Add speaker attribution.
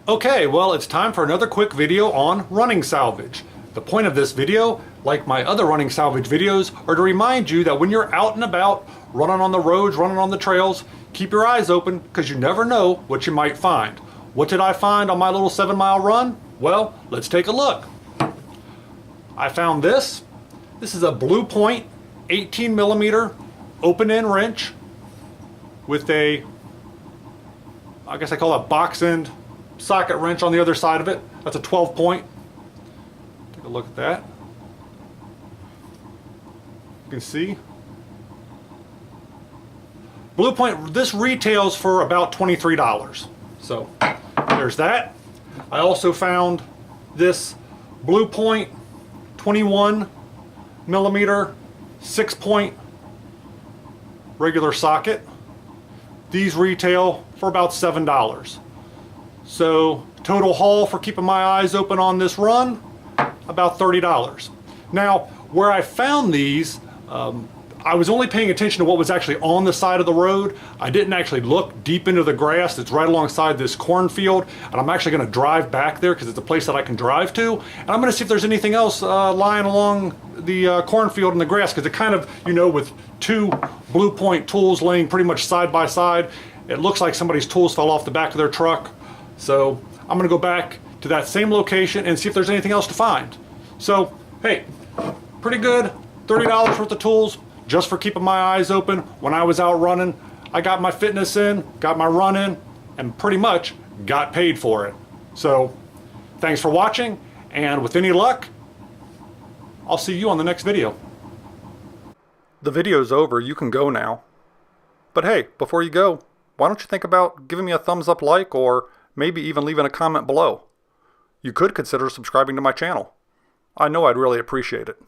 Speaker 1: Okay, well, it's time for another quick video on running salvage. The point of this video, like my other running salvage videos, are to remind you that when you're out and about, running on the roads, running on the trails, keep your eyes open because you never know what you might find. What did I find on my little 7-mile run? Well, let's take a look. I found this. This is a Blue Point 18mm open-end wrench with a, I guess I call it a box end socket wrench on the other side of it. That's a 12 point. Take a look at that. You can see. Blue Point, this retails for about $23. So there's that. I also found this Blue Point 21mm 6-point regular socket. These retail for about $7. So total haul for keeping my eyes open on this run, about $30. Now, where I found these, I was only paying attention to what was actually on the side of the road. I didn't actually look deep into the grass that's right alongside this cornfield, and I'm actually going to drive back there because it's a place that I can drive to, and I'm going to see if there's anything else lying along the cornfield in the grass, because it kind of, you know, with two Blue Point tools laying pretty much side by side, it looks like somebody's tools fell off the back of their truck. So I'm going to go back to that same location and see if there's anything else to find. So, hey, pretty good, $30 worth of tools just for keeping my eyes open when I was out running. I got my fitness in, got my run in, and pretty much got paid for it. So, thanks for watching, and with any luck, I'll see you on the next video. The video's over, you can go now. But hey, before you go, why don't you think about giving me a thumbs up like, or maybe even leaving a comment below. You could consider subscribing to my channel. I know I'd really appreciate it.